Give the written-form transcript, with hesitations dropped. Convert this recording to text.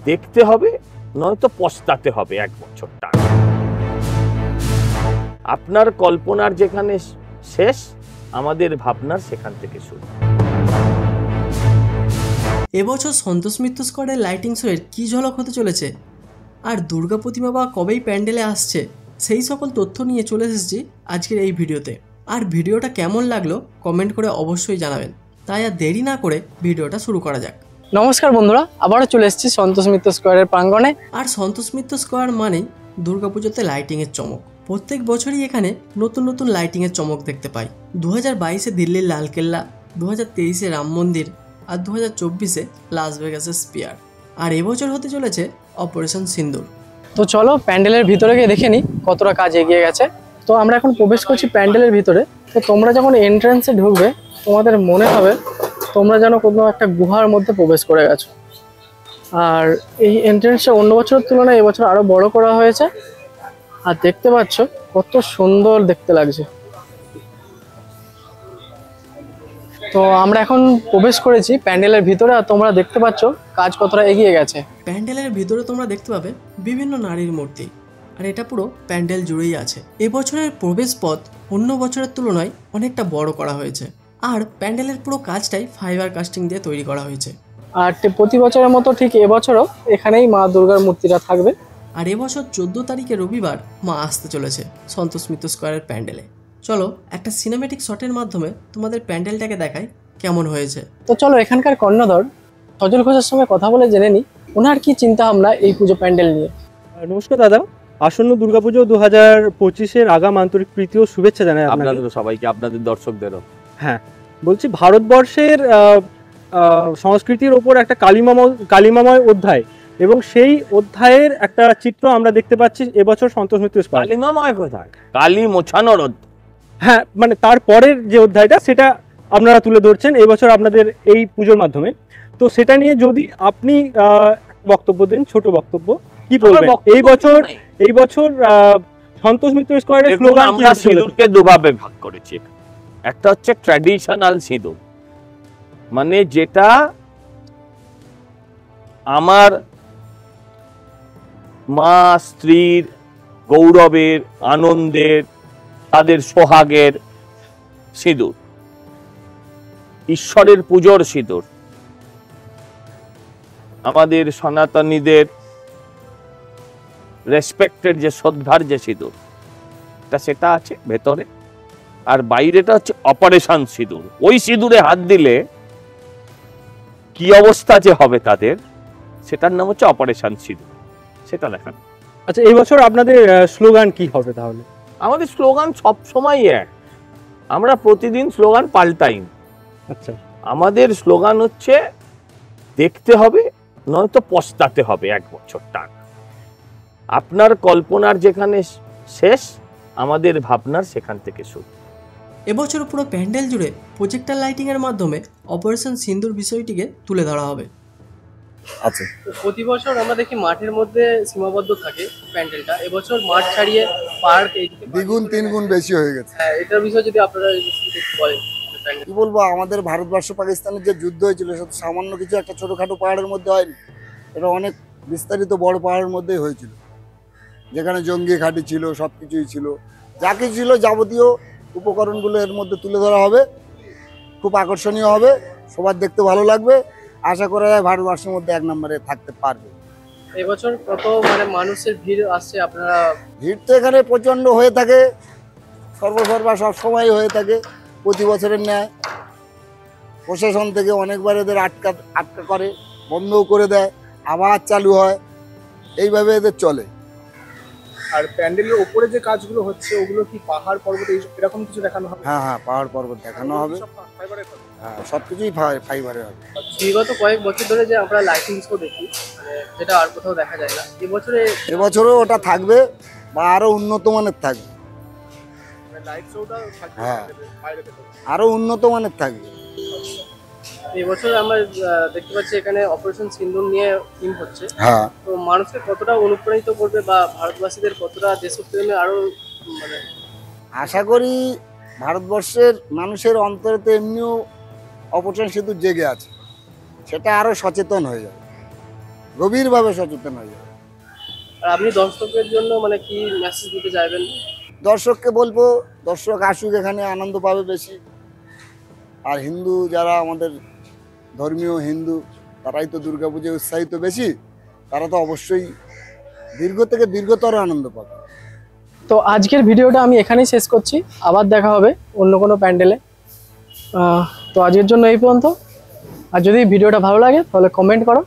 দেখতে হবে, নয়তো পস্তাতে হবে 1 বছর টানা। আপনার কল্পনার যেখানে শেষ, আমাদের ভাবনার সেখান থেকে শুরু। এবছর সন্তোষ মিত্র স্কোয়ারের লাইটিং শোয়ের কী ঝলক হতে চলেছে, আর দুর্গা প্রতিমা বা কবেই প্যান্ডেলে আসছে, সেই সকল তথ্য নিয়ে চলে এসেছি আজকের এই ভিডিওতে। আর ভিডিওটা কেমন লাগলো কমেন্ট করে অবশ্যই জানাবেন। তাই আর দেরি না করে ভিডিওটা শুরু করা যাক। নমস্কার বন্ধুরা, আবারও চলে এসেছি সন্তোষ মিত্র স্কোয়ারের প্রাঙ্গণে। আর সন্তোষ মিত্র স্কোয়ার মানেই দুর্গাপুজোতে লাইটিংয়ের চমক। প্রত্যেক বছরই এখানে নতুন নতুন লাইটিংয়ের চমক দেখতে পাই। 2022-এ দিল্লির লালকেল্লা, 2023-এ রাম মন্দির, আর 2024-এ লাস ভেগাসের স্পিয়ার। আর এবছর হতে চলেছে অপারেশন সিন্দুর। তো চলো প্যান্ডেলের ভিতরে গিয়ে দেখে নিই কতটা কাজ এগিয়ে গেছে। তো আমরা এখন প্রবেশ করছি প্যান্ডেলের ভিতরে। তো তোমরা যখন এন্ট্রান্সে ঢুকবে, তোমাদের মনে হবে তোমরা যেন কোনো একটা গুহার মধ্যে প্রবেশ করে গেছো। আর এই এন্ট্রান্সটা অন্য বছরের তুলনায় এবছর আরো বড় করা হয়েছে। আর দেখতে পাচ্ছ কত সুন্দর দেখতে লাগছে। তো আমরা এখন প্রবেশ করেছি প্যান্ডেলের ভিতরে, আর তোমরা দেখতে পাচ্ছ কাজ কতটা এগিয়ে গেছে। প্যান্ডেলের ভিতরে তোমরা দেখতে পাবে বিভিন্ন নারীর মূর্তি, আর এটা পুরো প্যান্ডেল জুড়েই আছে। এবছরের প্রবেশ পথ অন্য বছরের তুলনায় অনেকটা বড় করা হয়েছে, আর প্যান্ডেলের পুরো কাজটাই ফাইবার কাস্টিং দিয়ে তৈরি করা হয়েছে। আর প্রতি বছরের মতো ঠিক এবছরও এখানেই মা দুর্গার মূর্তিটা থাকবে। আর এবছর 14 তারিখে রবিবার মা আসতে চলেছে সন্তোষ মিত্র স্কোয়ারের প্যান্ডেলে। চলো একটা সিনেমেটিক শটের মাধ্যমে তোমাদের প্যান্ডেলটাকে দেখাই কেমন হয়েছে। তো চলো এখানকার কর্ণধর সজল ঘোষের সঙ্গে কথা বলে জেনে নিই ওনার কি চিন্তা ভাবনা এই পুজো প্যান্ডেল নিয়ে। নমস্কার দাদা, আসন্ন দুর্গাপুজো 2025-এর আগাম আন্তরিক প্রীতি ও শুভেচ্ছা জানাই আপনাদের সবাইকে, আপনাদের দর্শকদেরও। হ্যাঁ, বলছি ভারতবর্ষের সংস্কৃতির ওপর একটা কালিমাময় অধ্যায়, এবং সেই অধ্যায়ের একটা চিত্র আমরা দেখতে পাচ্ছি এবছর সন্তোষ মিত্র স্কোয়ার। কালিমাময় কোথায়? কালি মোছানোর অধ্যায়। হ্যাঁ, মানে তারপরের যে অধ্যায়টা সেটা আপনারা তুলে ধরছেন এবছর আপনাদের এই পুজোর মাধ্যমে। তো সেটা নিয়ে যদি আপনি বক্তব্য দেন, ছোট বক্তব্য, কি বলবেন এই বছর সন্তোষ মিত্র স্কোয়ারের স্লোগান? আমরা সিঁদুরকে দুভাবে ভাগ করেছি। একটা হচ্ছে ট্র্যাডিশনাল সিঁদুর, মানে যেটা আমার মা স্ত্রীর গৌরবের, আনন্দের, তাদের সোহাগের সিঁদুর, ঈশ্বরের পুজোর সিঁদুর, আমাদের সনাতনীদের রেসপেক্টের যে শ্রদ্ধার যে সিঁদুর, সেটা আছে ভেতরে। আর বাইরেটা হচ্ছে অপারেশন সিঁদুর। ওই সিঁদুরে হাত দিলে কি অবস্থা যে হবে তাদের, সেটার নাম হচ্ছে অপারেশন সিঁদুর। সেটা দেখান। আচ্ছা, এই বছর আপনাদের স্লোগান কি হবে তাহলে? আমাদের স্লোগান সব সময় এক, আমরা প্রতিদিন স্লোগান পাল্টাই। আচ্ছা, আমাদের স্লোগান হচ্ছে দেখতে হবে, নয়তো পস্তাতে হবে 1 বছর টানা। আপনার কল্পনার যেখানে শেষ, আমাদের ভাবনার সেখান থেকে শুরু। এবছর পুরো প্যান্ডেল জুড়ে প্রজেক্টর লাইটিংয়ের মাধ্যমে অপারেশন সিন্দুর বিষয়টিকে তুলে ধরা হবে। আচ্ছা, প্রতি বছর আমরা দেখি মাঠের মধ্যে সীমাবদ্ধ থাকে প্যান্ডেলটা, এবছর মাঠ ছাড়িয়ে পার্ক দ্বিগুণ 3 গুণ বেশি হয়ে গেছে। এটার বিষয়ে যদি আপনারা বলেন। কি বলবো, আমাদের ভারতবর্ষ পাকিস্তানের যে যুদ্ধ হয়েছিল সেটা সামান্য কিছু একটা ছোটখাটো পাহাড়ের মধ্যে হয়নি, এটা অনেক বিস্তারিত বড় পাহাড়ের মধ্যেই হয়েছিল, যেখানে জঙ্গি ঘাঁটি ছিল, সব কিছুই ছিল, যা কিছু ছিল যাবতীয় উপকরণগুলো এর মধ্যে তুলে ধরা হবে। খুব আকর্ষণীয় হবে, সবার দেখতে ভালো লাগবে। আশা করা যায় ভারতবর্ষের মধ্যে 1 নম্বরে থাকতে পারবে। এবছর কত মানুষের ভিড় আসছে আপনারা? ভিড় তো এখানে প্রচণ্ড হয়ে থাকে, সর্বসর্বা সবসময় হয়ে থাকে, প্রতি বছরের ন্যায়। প্রশাসন থেকে অনেকবার এদের আটকা করে, বন্ধও করে দেয়, আবার চালু হয়, এইভাবে এদের চলে। আর প্যান্ডেলের উপরে যে কাজগুলো হচ্ছে ওগুলো কি পাহাড় পর্বত এরকম কিছু দেখানো হবে? হ্যাঁ, পাহাড় পর্বত দেখানো হবে। হ্যাঁ, সবকিছুই ফাইবারে হবে। বিগত কয়েক বছর ধরে যে আমরা লাইটিং শো দেখি, যেটা আর কোথাও দেখা যায় না, এবছরও ওটা থাকবে বা আরো উন্নত মানের থাকবে। হ্যাঁ, আরো উন্নত মানের থাকবে। এবছর আমরা দেখতে পাচ্ছি এখানে অপারেশন সিন্দুর নিয়ে থিম হচ্ছে। হ্যাঁ, তো মানুষকে কতটা অনুপ্রাণিত করবে বা ভারতবাসীদের কতটা দেশপ্রেমে আরো আশা করি ভারতবর্ষের মানুষের অন্তরে তো এমনিও অপারেশন সিঁদুর জেগে আছে, সেটা আরো সচেতন হয়ে যাবে। গভীরভাবে সচেতন হয়ে যাবে। আর আপনি দর্শকদের জন্য মানে কি মেসেজ দিতে চাইবেন? দর্শককে বলবো, দর্শক আসুক, এখানে আনন্দ পাবে বেশি। আর হিন্দু যারা আমাদের ধর্মীয় হিন্দু, তারাই তো দুর্গাপুজোয় উৎসাহিত বেশি, তারা তো অবশ্যই দীর্ঘ থেকে দীর্ঘতর আনন্দ পাবে। তো আজকের ভিডিওটা আমি এখানেই শেষ করছি, আবার দেখা হবে অন্য কোনো প্যান্ডেলে। তো আজকের জন্য এই পর্যন্ত। আর যদি ভিডিওটা ভালো লাগে তাহলে কমেন্ট করো।